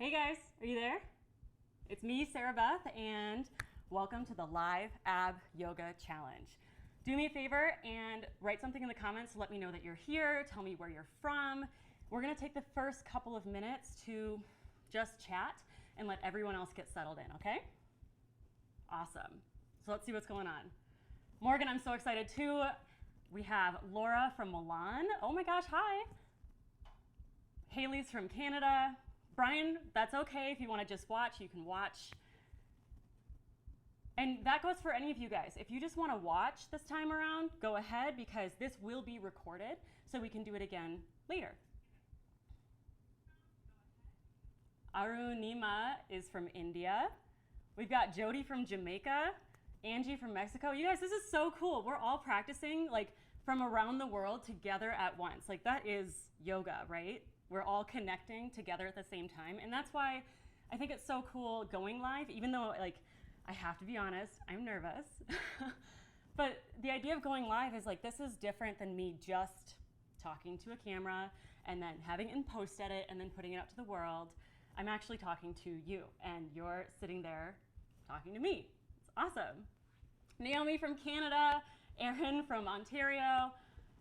Hey guys, are you there? It's me, Sarah Beth, and welcome to the Live Ab Yoga Challenge. Do me a favor and write something in the comments to let me know that you're here, tell me where you're from. We're gonna take the first couple of minutes to just chat and let everyone else get settled in, okay? Awesome. So let's see what's going on. Morgan, I'm so excited too. We have Laura from Milan. Oh my gosh, hi. Haley's from Canada. Brian, that's okay. If you want to just watch, you can watch. And that goes for any of you guys. If you just want to watch this time around, go ahead, because this will be recorded so we can do it again later. Arunima is from India. We've got Jody from Jamaica, Angie from Mexico. You guys, this is so cool. We're all practicing like from around the world together at once. Like that is yoga, right? We're all connecting together at the same time. And that's why I think it's so cool going live, even though like, I have to be honest, I'm nervous. But the idea of going live is like, this is different than me just talking to a camera and then having it in post edit and then putting it out to the world. I'm actually talking to you and you're sitting there talking to me. It's awesome. Naomi from Canada, Aaron from Ontario,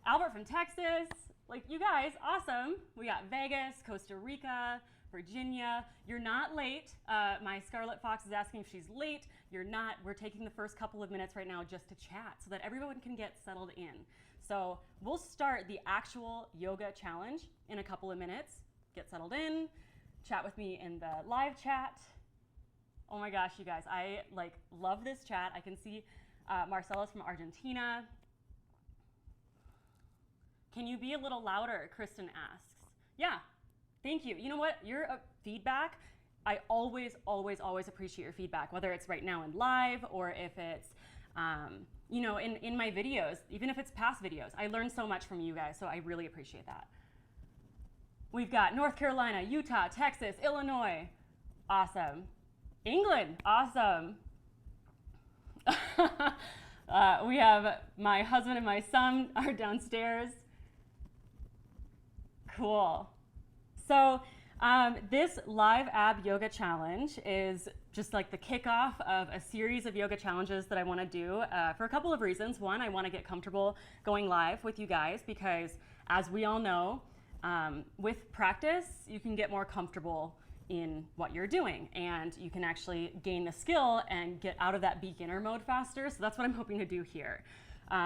Albert from Texas. Like you guys, awesome. We got Vegas, Costa Rica, Virginia. You're not late. My Scarlet Fox is asking if she's late. You're not. We're taking the first couple of minutes right now just to chat so that everyone can get settled in. So we'll start the actual yoga challenge in a couple of minutes. Get settled in, chat with me in the live chat. Oh my gosh, you guys, I like love this chat. I can see Marcella's from Argentina. Can you be a little louder? Kristen asks. Yeah, thank you. You know what? Your feedback, I always appreciate your feedback, whether it's right now in live or if it's, you know, in my videos, even if it's past videos. I learn so much from you guys, so I really appreciate that. We've got North Carolina, Utah, Texas, Illinois. Awesome. England, awesome. We have my husband and my son are downstairs. Cool. So this live ab yoga challenge is just like the kickoff of a series of yoga challenges that I want to do for a couple of reasons. One, I want to get comfortable going live with you guys because, as we all know, with practice, you can get more comfortable in what you're doing and you can actually gain the skill and get out of that beginner mode faster. So that's what I'm hoping to do here.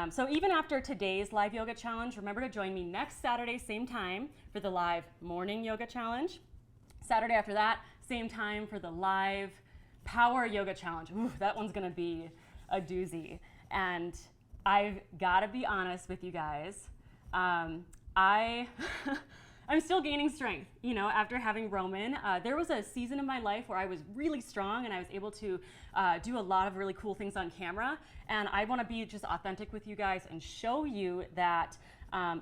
So even after today's live yoga challenge, remember to join me next Saturday, same time, for the live morning yoga challenge. Saturday after that, same time for the live power yoga challenge. Ooh, that one's gonna be a doozy. And I've gotta be honest with you guys. I'm still gaining strength, you know, after having Roman. There was a season in my life where I was really strong and I was able to do a lot of really cool things on camera. And I want to be just authentic with you guys and show you that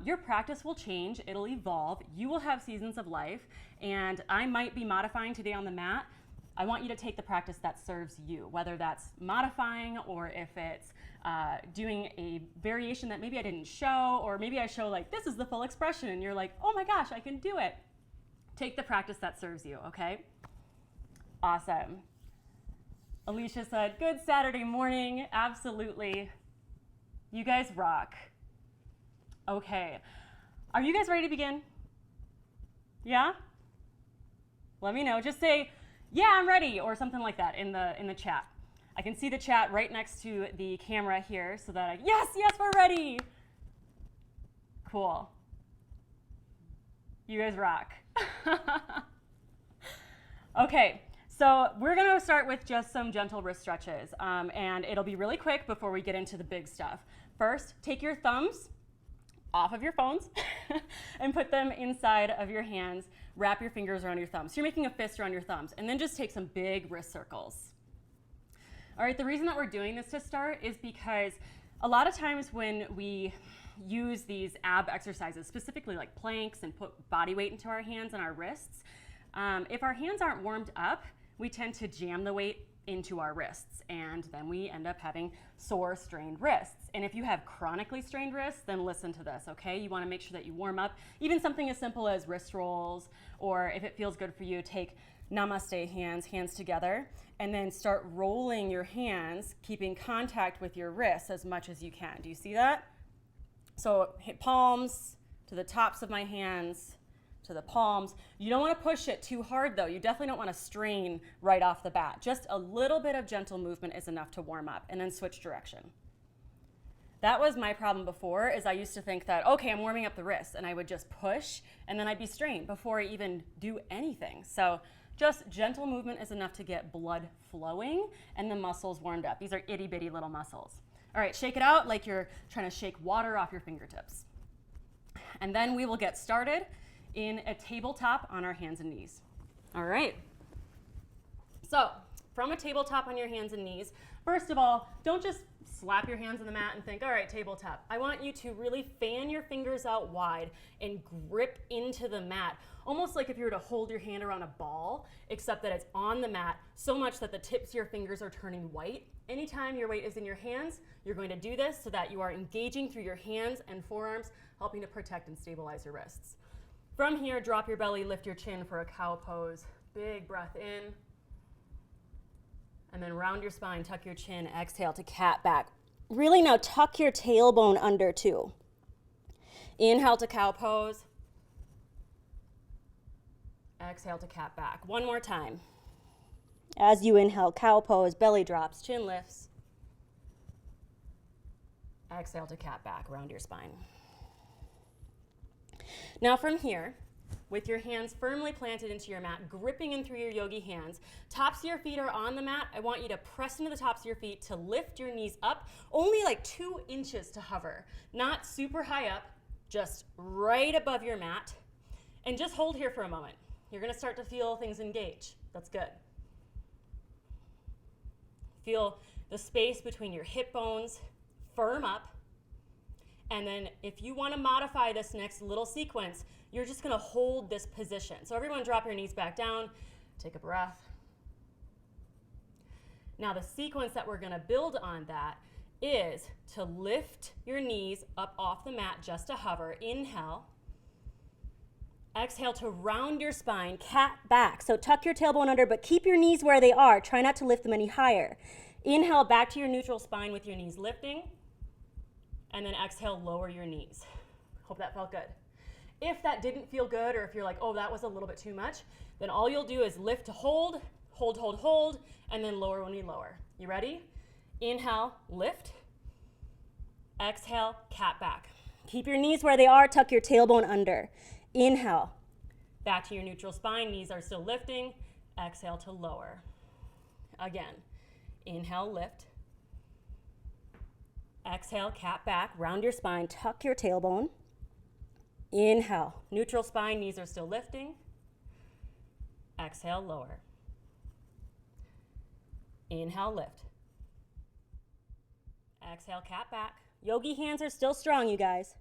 your practice will change, it'll evolve, you will have seasons of life, and I might be modifying today on the mat. I want you to take the practice that serves you, whether that's modifying or if it's doing a variation that maybe I didn't show, or maybe I show like, this is the full expression, and you're like, oh my gosh, I can do it. Take the practice that serves you, okay? Awesome. Alicia said, good Saturday morning, absolutely. You guys rock. Okay, are you guys ready to begin? Yeah? Let me know, just say, yeah, I'm ready, or something like that in the chat. I can see the chat right next to the camera here so that yes, we're ready. Cool. You guys rock. Okay, so we're gonna start with just some gentle wrist stretches, and it'll be really quick before we get into the big stuff. First, take your thumbs off of your phones and put them inside of your hands. Wrap your fingers around your thumbs. So you're making a fist around your thumbs, and then just take some big wrist circles. All right, the reason that we're doing this to start is because a lot of times when we use these ab exercises, specifically like planks and put body weight into our hands and our wrists, if our hands aren't warmed up, we tend to jam the weight into our wrists, and then we end up having sore, strained wrists. And if you have chronically strained wrists, then listen to this, okay? You want to make sure that you warm up. Even something as simple as wrist rolls, or if it feels good for you, take namaste hands together, and then start rolling your hands, keeping contact with your wrists as much as you can. Do you see that? So hit palms to the tops of my hands, to the palms. You don't want to push it too hard though. You definitely don't want to strain right off the bat. Just a little bit of gentle movement is enough to warm up, and then switch direction. That was my problem before, is I used to think that, okay, I'm warming up the wrist, and I would just push, and then I'd be strained before I even do anything. So just gentle movement is enough to get blood flowing and the muscles warmed up. These are itty bitty little muscles. All right, shake it out like you're trying to shake water off your fingertips. And then we will get started in a tabletop on our hands and knees. All right. So from a tabletop on your hands and knees, first of all, don't just slap your hands on the mat and think, all right, tabletop. I want you to really fan your fingers out wide and grip into the mat, almost like if you were to hold your hand around a ball, except that it's on the mat so much that the tips of your fingers are turning white. Anytime your weight is in your hands, you're going to do this so that you are engaging through your hands and forearms, helping to protect and stabilize your wrists. From here, drop your belly, lift your chin for a cow pose. Big breath in. And then round your spine, tuck your chin, exhale to cat back. Really now tuck your tailbone under too. Inhale to cow pose. Exhale to cat back. One more time. As you inhale, cow pose, belly drops, chin lifts. Exhale to cat back, round your spine. Now from here, with your hands firmly planted into your mat, gripping in through your yogi hands, tops of your feet are on the mat. I want you to press into the tops of your feet to lift your knees up, only like 2 inches to hover, not super high up, just right above your mat. And just hold here for a moment. You're gonna start to feel things engage. That's good. Feel the space between your hip bones firm up. And then if you want to modify this next little sequence, you're just going to hold this position. So everyone drop your knees back down, take a breath. Now the sequence that we're going to build on that is to lift your knees up off the mat just to hover. Inhale. Exhale to round your spine, cat back. So tuck your tailbone under, but keep your knees where they are. Try not to lift them any higher. Inhale back to your neutral spine with your knees lifting. And then exhale, lower your knees. Hope that felt good. If that didn't feel good, or if you're like, oh, that was a little bit too much, then all you'll do is lift to hold, hold, hold, hold, and then lower when you lower. You ready? Inhale, lift. Exhale, cat back. Keep your knees where they are, tuck your tailbone under. Inhale, back to your neutral spine, knees are still lifting. Exhale to lower. Again, inhale, lift. Exhale, cat back, round your spine, tuck your tailbone. Inhale, neutral spine, knees are still lifting. Exhale, lower. Inhale, lift. Exhale, cat back. Yogi hands are still strong, you guys.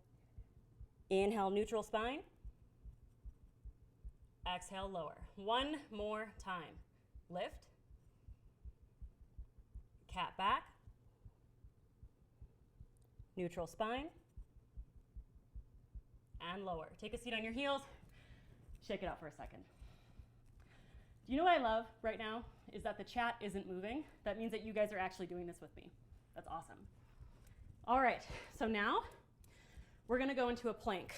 Inhale, neutral spine. Exhale, lower. One more time. Lift. Cat back. Neutral spine. And lower. Take a seat on your heels. Shake it out for a second. Do you know what I love right now? Is that the chat isn't moving. That means that you guys are actually doing this with me. That's awesome. All right, so now we're gonna go into a plank.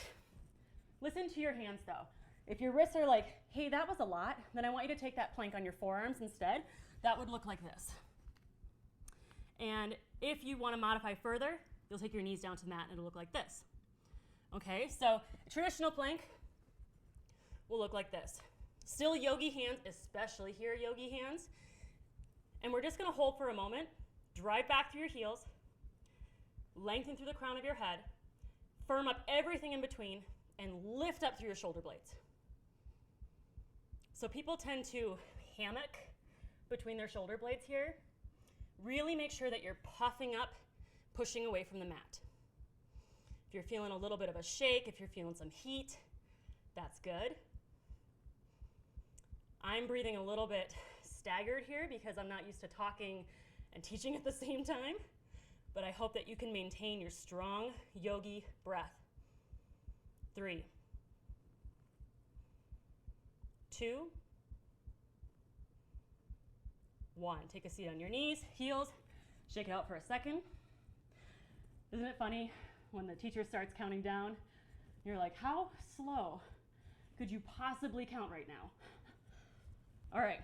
Listen to your hands though. If your wrists are like, hey, that was a lot, then I want you to take that plank on your forearms instead. That would look like this. And if you want to modify further, you'll take your knees down to the mat and it'll look like this. Okay, so a traditional plank will look like this. Still yogi hands, especially here yogi hands. And we're just gonna hold for a moment, drive back through your heels, lengthen through the crown of your head, firm up everything in between, and lift up through your shoulder blades. So people tend to hammock between their shoulder blades here. Really make sure that you're puffing up, pushing away from the mat. If you're feeling a little bit of a shake, if you're feeling some heat, that's good. I'm breathing a little bit staggered here because I'm not used to talking and teaching at the same time, but I hope that you can maintain your strong yogi breath. 3, 2, 1. Take a seat on your knees, heels, shake it out for a second. Isn't it funny when the teacher starts counting down, you're like, how slow could you possibly count right now? All right,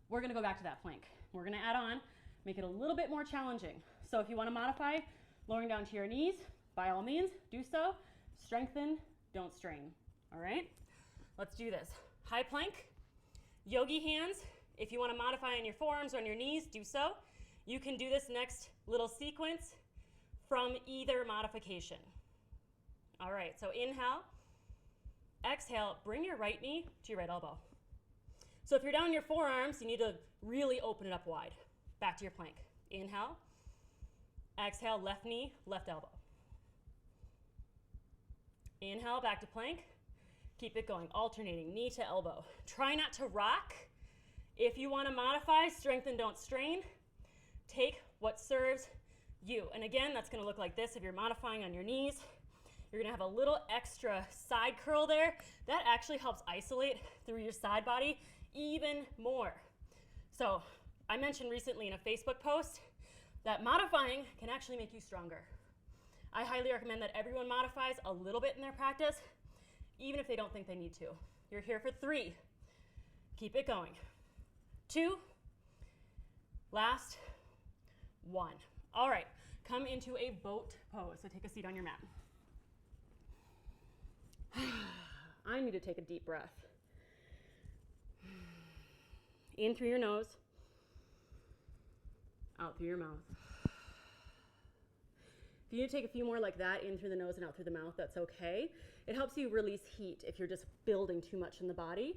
we're gonna go back to that plank. We're gonna add on, make it a little bit more challenging. So if you wanna modify lowering down to your knees, by all means, do so. Strengthen, don't strain, all right? Let's do this. High plank, yogi hands. If you wanna modify on your forearms or on your knees, do so. You can do this next little sequence from either modification. All right, so inhale, exhale, bring your right knee to your right elbow. So if you're down on your forearms, you need to really open it up wide. Back to your plank. Inhale, exhale, left knee, left elbow. Inhale, back to plank. Keep it going, alternating knee to elbow. Try not to rock. If you want to modify, strengthen, don't strain. Take what serves you. And again, that's going to look like this if you're modifying on your knees. You're going to have a little extra side curl there. That actually helps isolate through your side body even more. So I mentioned recently in a Facebook post that modifying can actually make you stronger. I highly recommend that everyone modifies a little bit in their practice, even if they don't think they need to. You're here for 3. Keep it going. 2. Last. 1. All right, come into a boat pose. So take a seat on your mat. I need to take a deep breath. In through your nose, out through your mouth. If you need to take a few more like that, in through the nose and out through the mouth, that's okay. It helps you release heat if you're just building too much in the body.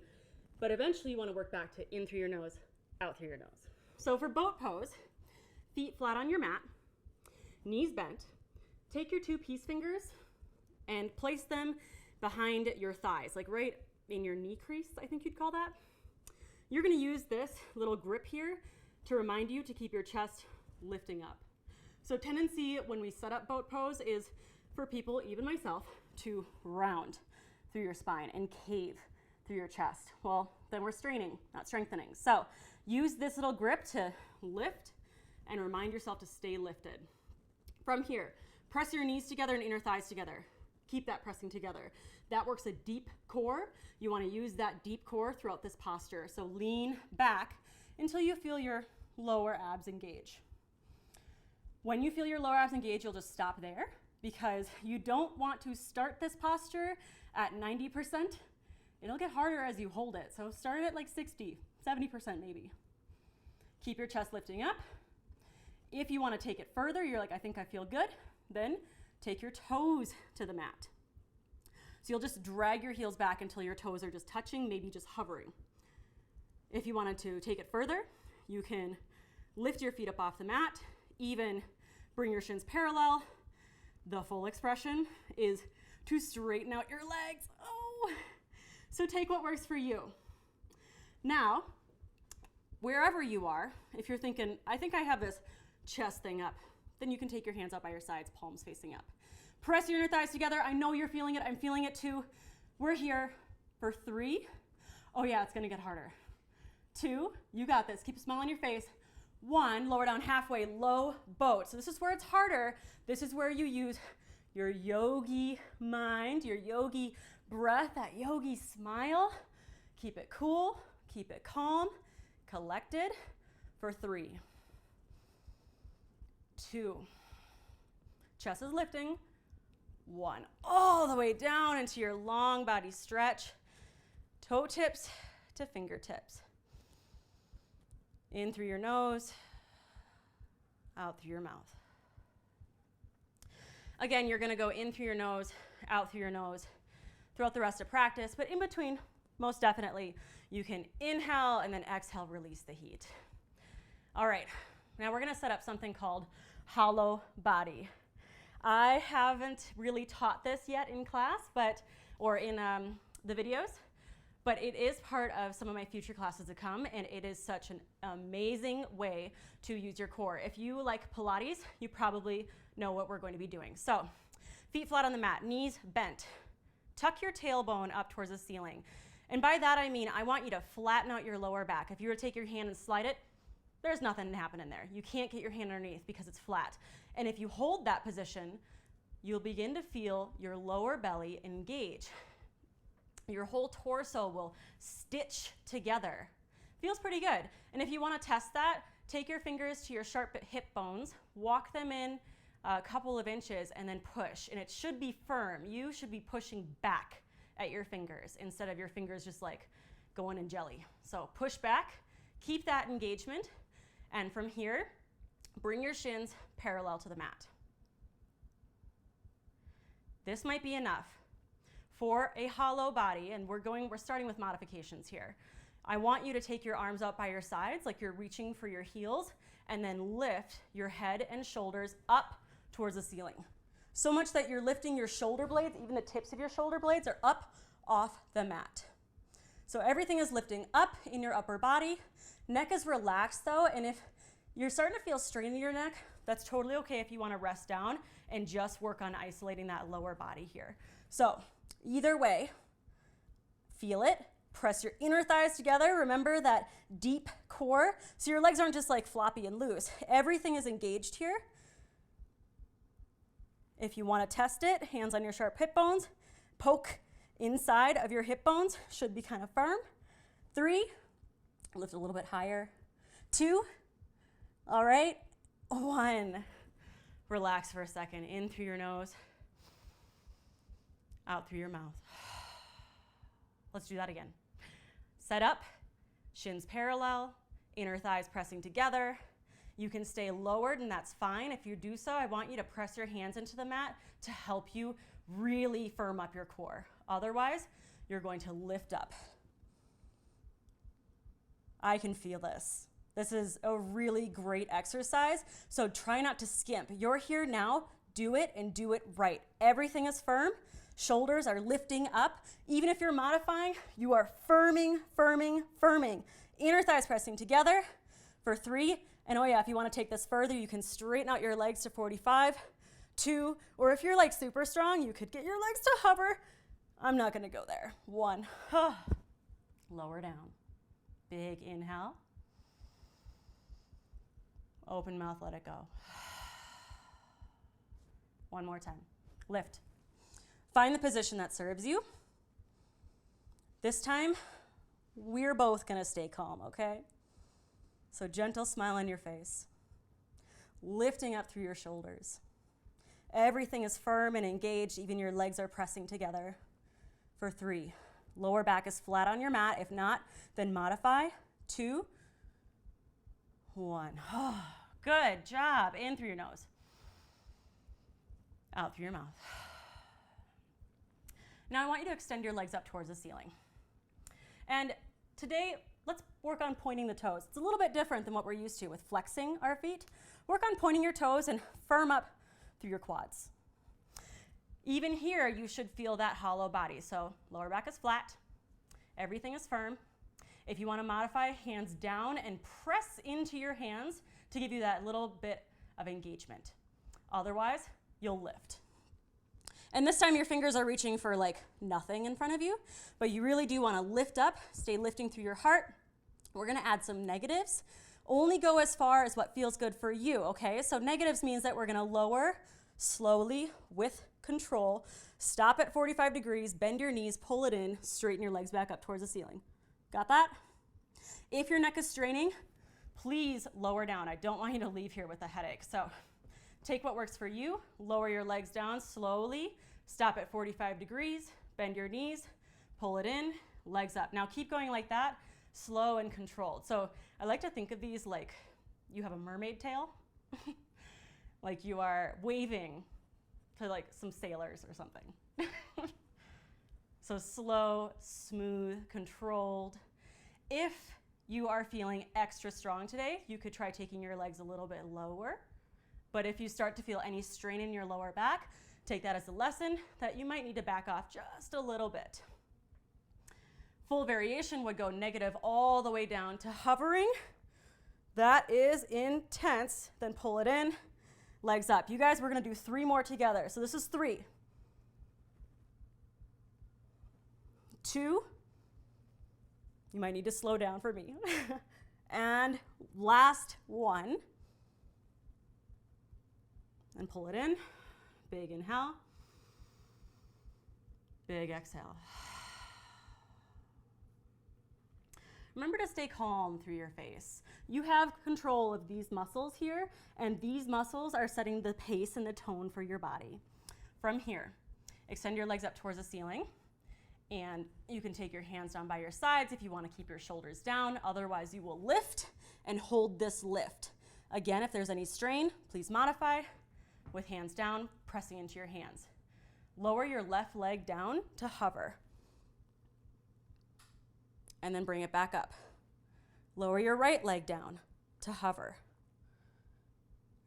But eventually you want to work back to in through your nose, out through your nose. So for boat pose, feet flat on your mat, knees bent. Take your 2 peace fingers and place them behind your thighs, like right in your knee crease, I think you'd call that. You're going to use this little grip here to remind you to keep your chest lifting up. So tendency when we set up boat pose is for people, even myself, to round through your spine and cave through your chest. Well, then we're straining, not strengthening. So use this little grip to lift and remind yourself to stay lifted. From here, press your knees together and inner thighs together. Keep that pressing together. That works a deep core. You want to use that deep core throughout this posture. So lean back until you feel your lower abs engage. When you feel your lower abs engage, you'll just stop there because you don't want to start this posture at 90%. It'll get harder as you hold it. So start at like 60, 70% maybe. Keep your chest lifting up. If you want to take it further, you're like, I think I feel good, then take your toes to the mat. So you'll just drag your heels back until your toes are just touching, maybe just hovering. If you wanted to take it further, you can lift your feet up off the mat, even bring your shins parallel. The full expression is to straighten out your legs. Oh, so take what works for you. Now, wherever you are, if you're thinking, I think I have this chest thing up, then you can take your hands out by your sides, palms facing up. Press your inner thighs together. I know you're feeling it. I'm feeling it too. We're here for 3. Oh yeah, it's gonna get harder. 2, you got this. Keep a smile on your face. 1, lower down halfway, low boat. So this is where it's harder. This is where you use your yogi mind, your yogi breath, that yogi smile. Keep it cool, keep it calm, collected for 3, 2, chest is lifting, 1, all the way down into your long body stretch, toe tips to fingertips. In through your nose, out through your mouth. Again, you're gonna go in through your nose, out through your nose throughout the rest of practice, but in between, most definitely, you can inhale and then exhale, release the heat. All right, now we're gonna set up something called hollow body. I haven't really taught this yet in class, or in the videos, but it is part of some of my future classes to come, and it is such an amazing way to use your core. If you like Pilates, you probably know what we're going to be doing. So feet flat on the mat, knees bent. Tuck your tailbone up towards the ceiling. And by that I mean I want you to flatten out your lower back. If you were to take your hand and slide it, there's nothing happening there. You can't get your hand underneath because it's flat. And if you hold that position, you'll begin to feel your lower belly engage. Your whole torso will stitch together. Feels pretty good. And if you want to test that, take your fingers to your sharp hip bones, walk them in a couple of inches, and then push. And it should be firm. You should be pushing back at your fingers instead of your fingers just like going in jelly. So push back, keep that engagement, and from here, bring your shins parallel to the mat. This might be enough for a hollow body, and we're starting with modifications here. I want you to take your arms out by your sides like you're reaching for your heels, and then lift your head and shoulders up towards the ceiling. So much that you're lifting your shoulder blades, even the tips of your shoulder blades are up off the mat. So everything is lifting up in your upper body. Neck is relaxed though, and if you're starting to feel strain in your neck, that's totally okay if you want to rest down and just work on isolating that lower body here. So either way, feel it. Press your inner thighs together. Remember that deep core. So your legs aren't just like floppy and loose. Everything is engaged here. If you want to test it, hands on your sharp hip bones. Poke inside of your hip bones. Should be kind of firm. 3, lift a little bit higher. 2, all right. 1, relax for a second. In through your nose, out through your mouth. Let's do that again. Set up, shins parallel, inner thighs pressing together. You can stay lowered, and that's fine. If you do so, I want you to press your hands into the mat to help you really firm up your core. Otherwise, you're going to lift up. I can feel this. This is a really great exercise, so try not to skimp. You're here now, do it and do it right. Everything is firm. Shoulders are lifting up. Even if you're modifying, you are firming, firming, firming. Inner thighs pressing together for 3. And oh yeah, if you want to take this further, you can straighten out your legs to 45, 2, or if you're like super strong, you could get your legs to hover. I'm not going to go there. 1. Lower down. Big inhale. Open mouth, let it go. One more time. Lift. Find the position that serves you. This time, we're both going to stay calm, okay? So gentle smile on your face. Lifting up through your shoulders. Everything is firm and engaged, even your legs are pressing together. For 3, lower back is flat on your mat. If not, then modify. 2, 1. Good job. In through your nose. Out through your mouth. Now I want you to extend your legs up towards the ceiling. And today, let's work on pointing the toes. It's a little bit different than what we're used to with flexing our feet. Work on pointing your toes and firm up through your quads. Even here, you should feel that hollow body. So lower back is flat. Everything is firm. If you want to modify, hands down and press into your hands to give you that little bit of engagement. Otherwise, you'll lift. And this time your fingers are reaching for like nothing in front of you, but you really do want to lift up, stay lifting through your heart. We're going to add some negatives. Only go as far as what feels good for you, okay? So negatives means that we're going to lower slowly with control. Stop at 45 degrees, bend your knees, pull it in, straighten your legs back up towards the ceiling. Got that? If your neck is straining, please lower down. I don't want you to leave here with a headache. So take what works for you, lower your legs down slowly, stop at 45 degrees, bend your knees, pull it in, legs up. Now keep going like that, slow and controlled. So I like to think of these like you have a mermaid tail, like you are waving to like some sailors or something. So slow, smooth, controlled. If you are feeling extra strong today, you could try taking your legs a little bit lower. But if you start to feel any strain in your lower back, take that as a lesson that you might need to back off just a little bit. Full variation would go negative all the way down to hovering. That is intense. Then pull it in, legs up. You guys, we're gonna do 3 more together. So this is 3, 2, you might need to slow down for me. And last 1. And pull it in, big inhale, big exhale. Remember to stay calm through your face. You have control of these muscles here, and these muscles are setting the pace and the tone for your body. From here, extend your legs up towards the ceiling, and you can take your hands down by your sides if you want to keep your shoulders down. Otherwise, you will lift and hold this lift. Again, if there's any strain, please modify with hands down, pressing into your hands. Lower your left leg down to hover. And then bring it back up. Lower your right leg down to hover.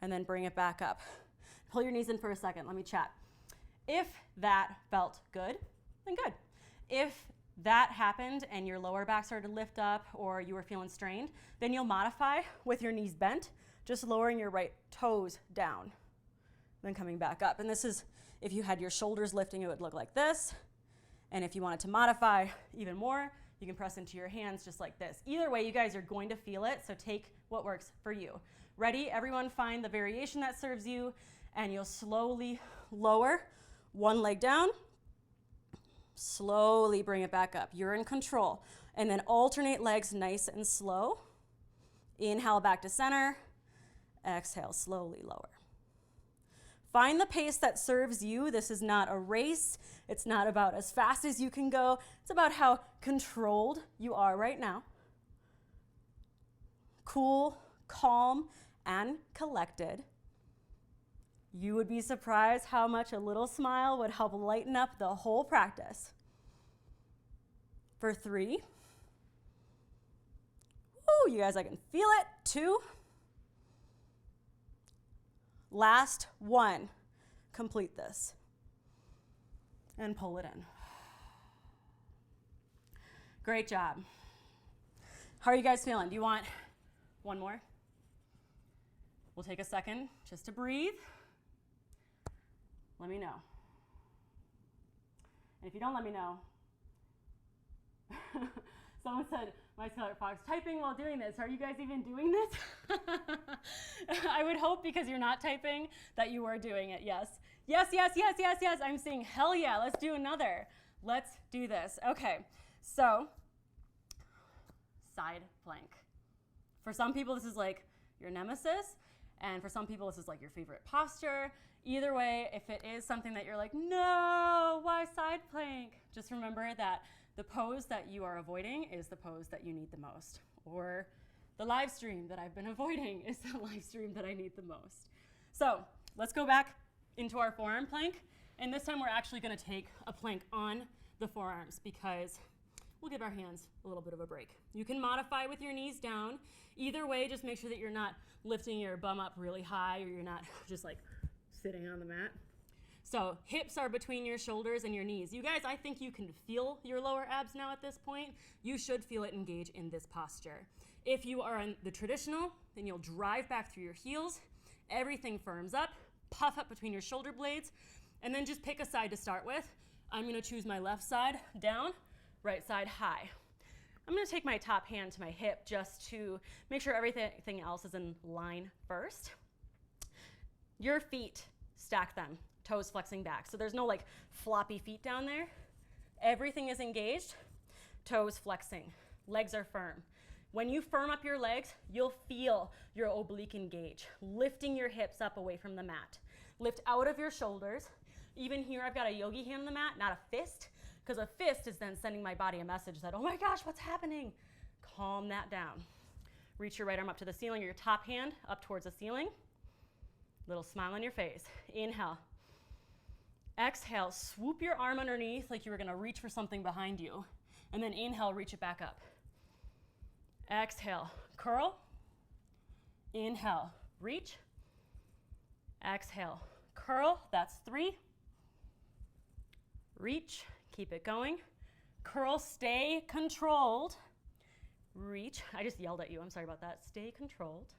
And then bring it back up. Pull your knees in for a second. Let me chat. If that felt good, then good. If that happened and your lower back started to lift up or you were feeling strained, then you'll modify with your knees bent, just lowering your right toes down, then coming back up. And this is, if you had your shoulders lifting, it would look like this. And if you wanted to modify even more, you can press into your hands just like this. Either way, you guys are going to feel it, so take what works for you. Ready? Everyone find the variation that serves you, and you'll slowly lower one leg down, slowly bring it back up. You're in control. And then alternate legs nice and slow. Inhale back to center. Exhale, slowly lower. Find the pace that serves you. This is not a race. It's not about as fast as you can go. It's about how controlled you are right now. Cool, calm, and collected. You would be surprised how much a little smile would help lighten up the whole practice. For 3. Woo, you guys, I can feel it. 2. Last 1. Complete this. And pull it in. Great job. How are you guys feeling? Do you want one more? We'll take a second just to breathe. Let me know. And if you don't let me know, someone said, my Taylor Fox, typing while doing this. Are you guys even doing this? I would hope, because you're not typing, that you are doing it. Yes. Yes, yes, yes, yes, yes. I'm saying, hell yeah, let's do another. Let's do this. Okay, so side plank. For some people, this is like your nemesis. And for some people, this is like your favorite posture. Either way, if it is something that you're like, no, why side plank? Just remember that the pose that you are avoiding is the pose that you need the most. Or the live stream that I've been avoiding is the live stream that I need the most. So let's go back into our forearm plank. And this time we're actually gonna take a plank on the forearms because we'll give our hands a little bit of a break. You can modify with your knees down. Either way, just make sure that you're not lifting your bum up really high or you're not just like sitting on the mat. So hips are between your shoulders and your knees. You guys, I think you can feel your lower abs now at this point. You should feel it engage in this posture. If you are in the traditional, then you'll drive back through your heels. Everything firms up, puff up between your shoulder blades, and then just pick a side to start with. I'm gonna choose my left side down, right side high. I'm gonna take my top hand to my hip just to make sure everything else is in line first. Your feet, stack them, toes flexing back. So there's no like floppy feet down there. Everything is engaged, toes flexing, legs are firm. When you firm up your legs, you'll feel your oblique engage, lifting your hips up away from the mat. Lift out of your shoulders. Even here, I've got a yogi hand on the mat, not a fist, because a fist is then sending my body a message that, oh my gosh, what's happening? Calm that down. Reach your right arm up to the ceiling, or your top hand up towards the ceiling. Little smile on your face. Inhale. Exhale, swoop your arm underneath like you were gonna reach for something behind you. And then inhale, reach it back up. Exhale, curl. Inhale, reach. Exhale, curl. That's 3. Reach, keep it going. Curl, stay controlled. Reach. I just yelled at you. I'm sorry about that. Stay controlled.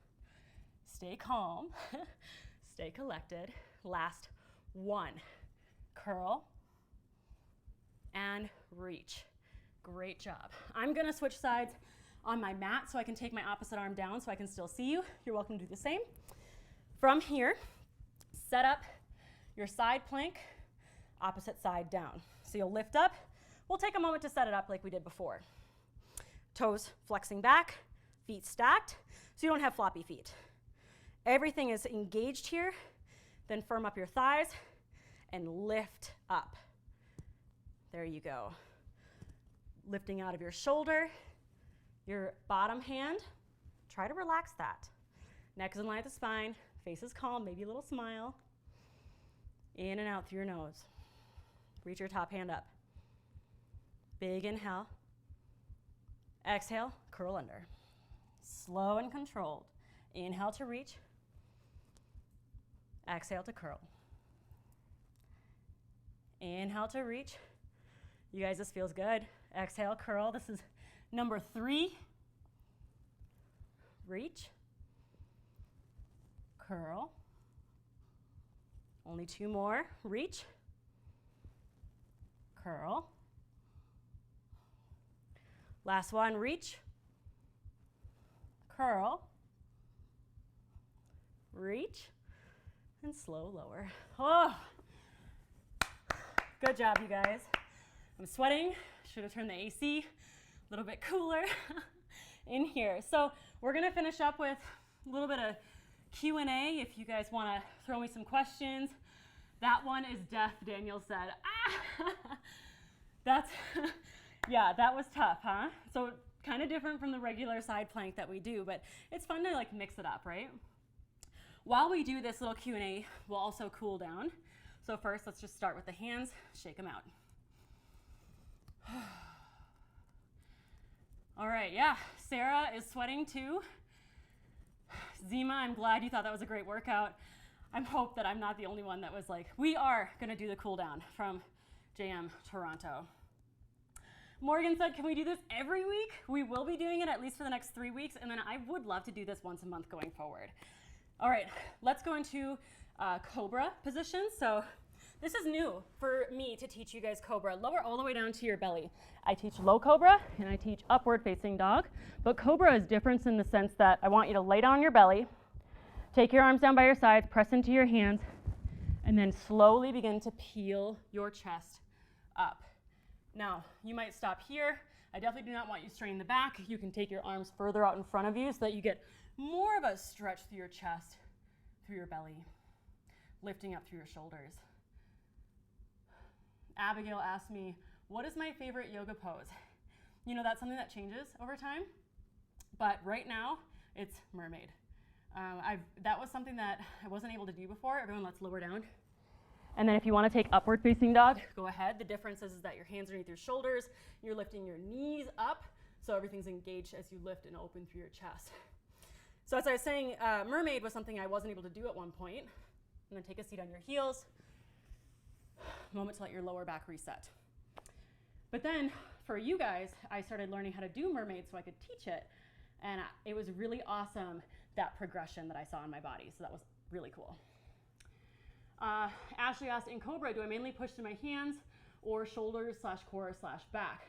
Stay calm. Stay collected. Last one. Curl and reach. Great job. I'm going to switch sides on my mat so I can take my opposite arm down so I can still see you. You're welcome to do the same. From here, set up your side plank, opposite side down. So you'll lift up. We'll take a moment to set it up like we did before. Toes flexing back, feet stacked, so you don't have floppy feet. Everything is engaged here. Then firm up your thighs and lift up. There you go. Lifting out of your shoulder, your bottom hand, try to relax that. Neck is in line with the spine, face is calm, maybe a little smile. In and out through your nose. Reach your top hand up. Big inhale. Exhale, curl under. Slow and controlled. Inhale to reach. Exhale to curl. Inhale to reach. You guys, this feels good. Exhale, curl. This is number 3. Reach. Curl. Only 2 more. Reach. Curl. Last one, reach. Curl. Reach. And slow lower. Oh, good job, you guys. I'm sweating. Should have turned the AC a little bit cooler in here. So we're going to finish up with a little bit of Q&A if you guys want to throw me some questions. That one is death, Daniel said. That's, yeah, that was tough, huh? So kind of different from the regular side plank that we do, but it's fun to like mix it up, right? While we do this little Q&A, we'll also cool down. So first, let's just start with the hands, shake them out. All right, yeah, Sarah is sweating too. Zima, I'm glad you thought that was a great workout. I hope that I'm not the only one that was like, we are gonna do the cool down from JM Toronto. Morgan said, can we do this every week? We will be doing it at least for the next 3 weeks, and then I would love to do this once a month going forward. All right, let's go into Cobra position. So this is new for me to teach you guys Cobra. Lower all the way down to your belly. I teach low Cobra and I teach upward facing dog, but Cobra is different in the sense that I want you to lay down on your belly, take your arms down by your sides, press into your hands, and then slowly begin to peel your chest up. Now, you might stop here. I definitely do not want you straining the back. You can take your arms further out in front of you so that you get more of a stretch through your chest, through your belly, lifting up through your shoulders. Abigail asked me, what is my favorite yoga pose? You know, that's something that changes over time, but right now it's mermaid. That was something that I wasn't able to do before. Everyone, let's lower down. And then if you want to take upward facing dog, go ahead. The difference is that your hands are underneath your shoulders. You're lifting your knees up, so everything's engaged as you lift and open through your chest. So as I was saying, mermaid was something I wasn't able to do at one point. And then take a seat on your heels. Moment to let your lower back reset. But then for you guys, I started learning how to do mermaid so I could teach it. And it was really awesome, that progression that I saw in my body. So that was really cool. Ashley asked, in Cobra, do I mainly push through my hands or shoulders / core / back?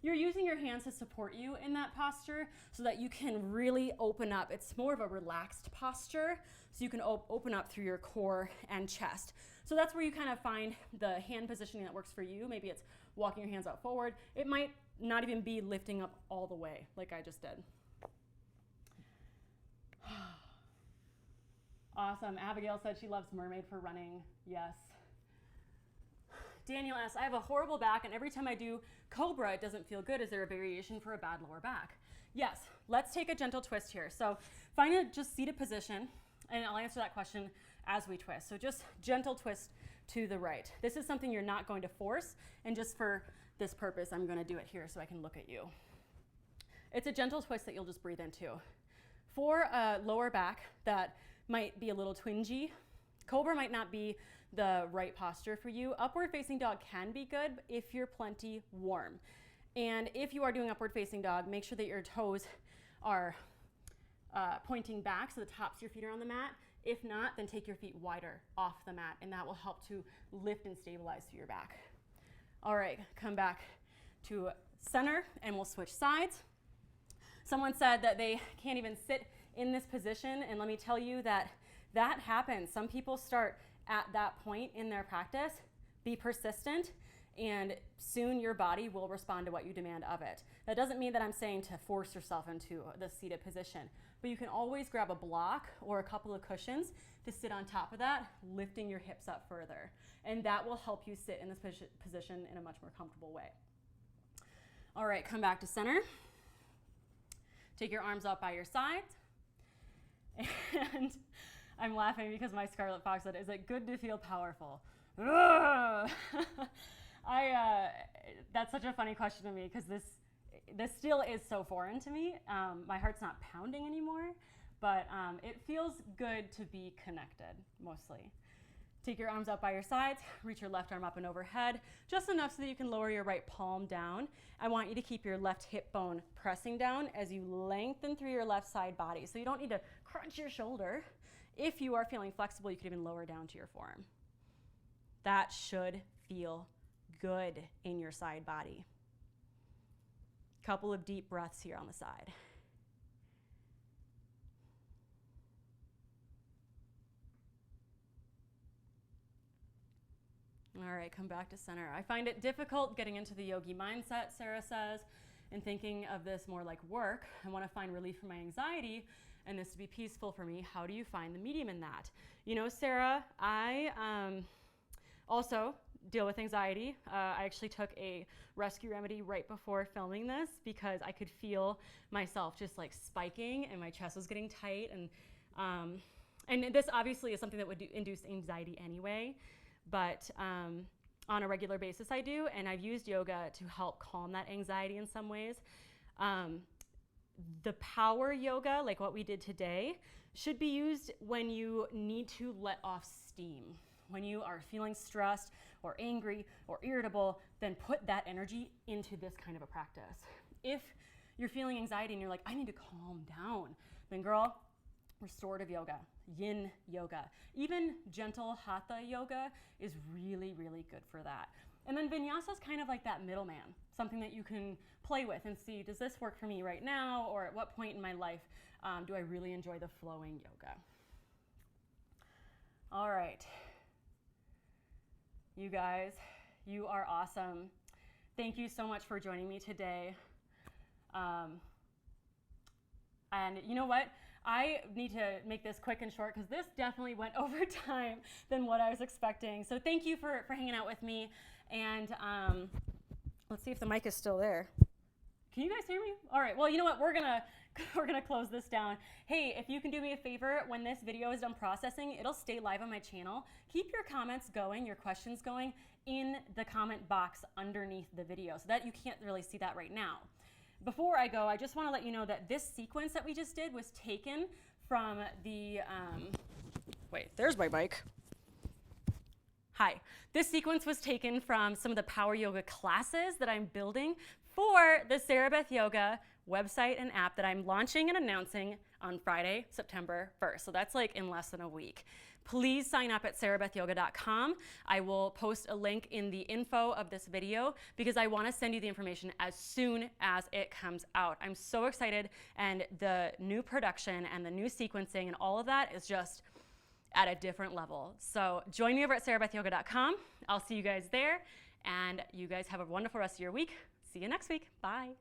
You're using your hands to support you in that posture so that you can really open up. It's more of a relaxed posture, so you can open up through your core and chest. So that's where you kind of find the hand positioning that works for you. Maybe it's walking your hands out forward. It might not even be lifting up all the way like I just did. Awesome. Abigail said she loves mermaid for running. Yes. Daniel asks, I have a horrible back, and every time I do Cobra, it doesn't feel good. Is there a variation for a bad lower back? Yes. Let's take a gentle twist here. So find a just seated position, and I'll answer that question as we twist. So just gentle twist to the right. This is something you're not going to force, and just for this purpose, I'm going to do it here so I can look at you. It's a gentle twist that you'll just breathe into. For a lower back that might be a little twingy, Cobra might not be the right posture for you. Upward facing dog can be good if you're plenty warm. And if you are doing upward facing dog, make sure that your toes are pointing back so the tops of your feet are on the mat. If not, then take your feet wider off the mat, and that will help to lift and stabilize through your back. All right, come back to center, and we'll switch sides. Someone said that they can't even sit in this position, and let me tell you that that happens. Some people start at that point in their practice. Be persistent, and soon your body will respond to what you demand of it. That doesn't mean that I'm saying to force yourself into the seated position, but you can always grab a block or a couple of cushions to sit on top of that, lifting your hips up further. And that will help you sit in this position in a much more comfortable way. All right, come back to center. Take your arms out by your sides. And I'm laughing because my Scarlet Fox said, "Is it good to feel powerful?" That's such a funny question to me because this still is so foreign to me. My heart's not pounding anymore, but it feels good to be connected, mostly. Take your arms up by your sides, reach your left arm up and overhead, just enough so that you can lower your right palm down. I want you to keep your left hip bone pressing down as you lengthen through your left side body. So you don't need to crunch your shoulder. If you are feeling flexible, you could even lower down to your forearm. That should feel good in your side body. Couple of deep breaths here on the side. All right, come back to center. I find it difficult getting into the yogi mindset, Sarah says, and thinking of this more like work. I want to find relief from my anxiety and this to be peaceful for me. How do you find the medium in that? You know, Sarah, I also deal with anxiety. I actually took a rescue remedy right before filming this because I could feel myself just like spiking and my chest was getting tight. And this obviously is something that would induce anxiety anyway, but on a regular basis I do, and I've used yoga to help calm that anxiety in some ways. The power yoga, like what we did today, should be used when you need to let off steam. When you are feeling stressed or angry or irritable, then put that energy into this kind of a practice. If you're feeling anxiety and you're like, I need to calm down, then girl, restorative yoga, yin yoga, even gentle hatha yoga is really, really good for that. And then vinyasa is kind of like that middleman, something that you can play with and see, does this work for me right now, or at what point in my life do I really enjoy the flowing yoga? All right. You guys, you are awesome. Thank you so much for joining me today. And you know what? I need to make this quick and short because this definitely went over time than what I was expecting. So thank you for hanging out with me. And let's see if the mic is still there. Can you guys hear me? All right. Well, you know what? We're gonna close this down. Hey, if you can do me a favor, when this video is done processing, it'll stay live on my channel. Keep your comments going, your questions going in the comment box underneath the video so that you can't really see that right now. Before I go, I just want to let you know that this sequence that we just did was taken from the, wait, there's my mic. Hi. This sequence was taken from some of the power yoga classes that I'm building for the SarahBethYoga website and app that I'm launching and announcing on Friday, September 1st. So that's like in less than a week. Please sign up at SarahBethYoga.com. I will post a link in the info of this video because I want to send you the information as soon as it comes out. I'm so excited, and the new production and the new sequencing and all of that is just at a different level. So join me over at SarahBethYoga.com. I'll see you guys there, and you guys have a wonderful rest of your week. See you next week. Bye.